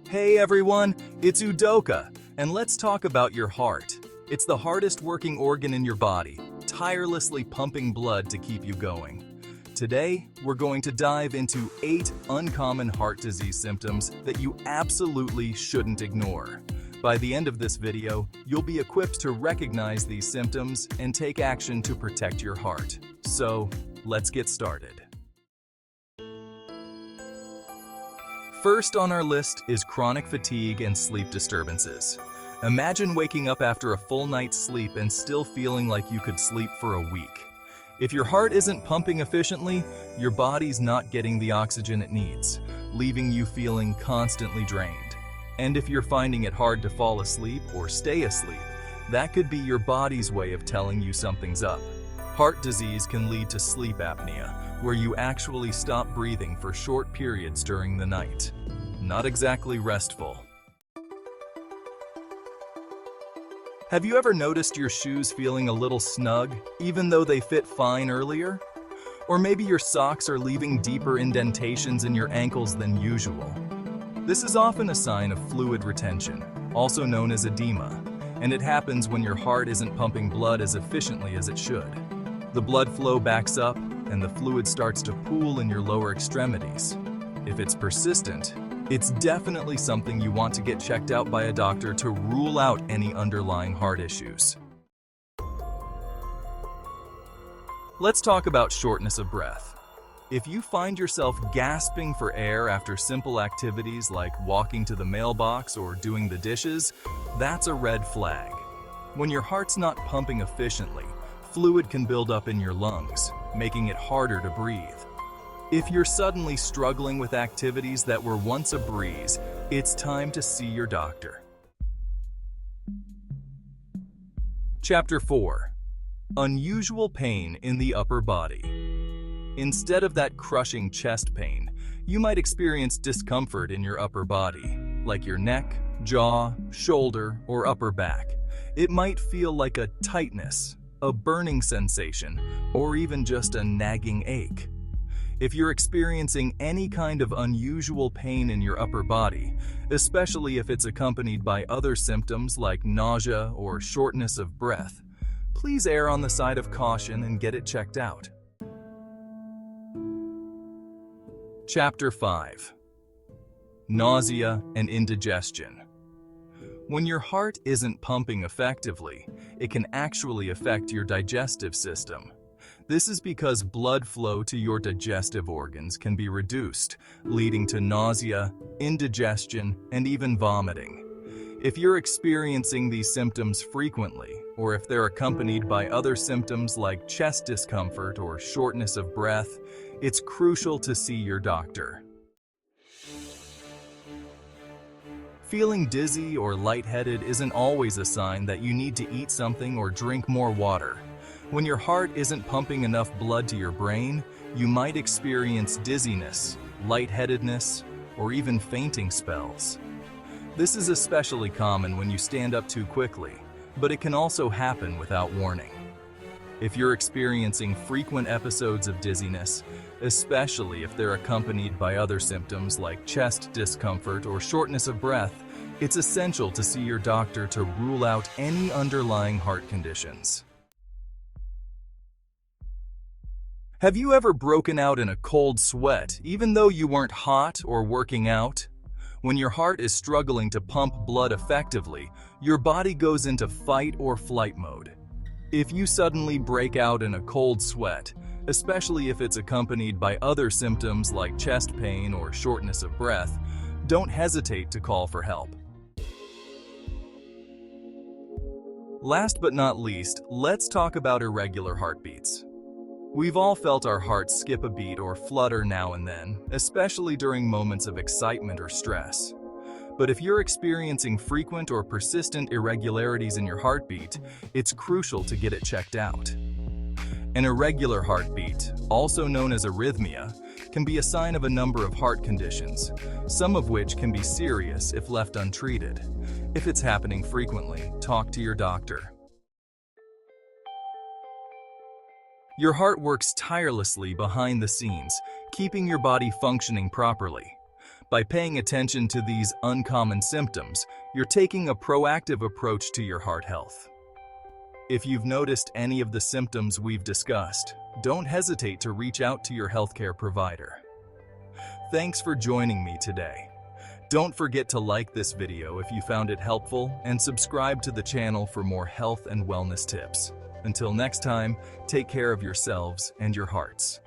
Hey everyone, it's Udoka, and let's talk about your heart. It's the hardest working organ in your body, tirelessly pumping blood to keep you going. Today, we're going to dive into 8 uncommon heart disease symptoms that you absolutely shouldn't ignore. By the end of this video, you'll be equipped to recognize these symptoms and take action to protect your heart. So, let's get started. First on our list is chronic fatigue and sleep disturbances. Imagine waking up after a full night's sleep and still feeling like you could sleep for a week. If your heart isn't pumping efficiently, your body's not getting the oxygen it needs, leaving you feeling constantly drained. And if you're finding it hard to fall asleep or stay asleep, that could be your body's way of telling you something's up. Heart disease can lead to sleep apnea, where you actually stop breathing for short periods during the night. Not exactly restful. Have you ever noticed your shoes feeling a little snug, even though they fit fine earlier? Or maybe your socks are leaving deeper indentations in your ankles than usual. This is often a sign of fluid retention, also known as edema, and it happens when your heart isn't pumping blood as efficiently as it should. The blood flow backs up, and the fluid starts to pool in your lower extremities. If it's persistent, it's definitely something you want to get checked out by a doctor to rule out any underlying heart issues. Let's talk about shortness of breath. If you find yourself gasping for air after simple activities like walking to the mailbox or doing the dishes, that's a red flag. When your heart's not pumping efficiently, fluid can build up in your lungs, making it harder to breathe. If you're suddenly struggling with activities that were once a breeze, it's time to see your doctor. Chapter 4. Unusual pain in the upper body. Instead of that crushing chest pain, you might experience discomfort in your upper body, like your neck, jaw, shoulder, or upper back. It might feel like a tightness, a burning sensation, or even just a nagging ache. If you're experiencing any kind of unusual pain in your upper body, especially if it's accompanied by other symptoms like nausea or shortness of breath, please err on the side of caution and get it checked out. Chapter 5. Nausea and indigestion. When your heart isn't pumping effectively, it can actually affect your digestive system. This is because blood flow to your digestive organs can be reduced, leading to nausea, indigestion, and even vomiting. If you're experiencing these symptoms frequently, or if they're accompanied by other symptoms like chest discomfort or shortness of breath, it's crucial to see your doctor. Feeling dizzy or lightheaded isn't always a sign that you need to eat something or drink more water. When your heart isn't pumping enough blood to your brain, you might experience dizziness, lightheadedness, or even fainting spells. This is especially common when you stand up too quickly, but it can also happen without warning. If you're experiencing frequent episodes of dizziness, especially if they're accompanied by other symptoms like chest discomfort or shortness of breath, it's essential to see your doctor to rule out any underlying heart conditions. Have you ever broken out in a cold sweat, even though you weren't hot or working out? When your heart is struggling to pump blood effectively, your body goes into fight or flight mode. If you suddenly break out in a cold sweat, especially if it's accompanied by other symptoms like chest pain or shortness of breath, don't hesitate to call for help. Last but not least, let's talk about irregular heartbeats. We've all felt our hearts skip a beat or flutter now and then, especially during moments of excitement or stress. But if you're experiencing frequent or persistent irregularities in your heartbeat, it's crucial to get it checked out. An irregular heartbeat, also known as arrhythmia, can be a sign of a number of heart conditions, some of which can be serious if left untreated. If it's happening frequently, talk to your doctor. Your heart works tirelessly behind the scenes, keeping your body functioning properly. By paying attention to these uncommon symptoms, you're taking a proactive approach to your heart health. If you've noticed any of the symptoms we've discussed, don't hesitate to reach out to your healthcare provider. Thanks for joining me today. Don't forget to like this video if you found it helpful and subscribe to the channel for more health and wellness tips. Until next time, take care of yourselves and your hearts.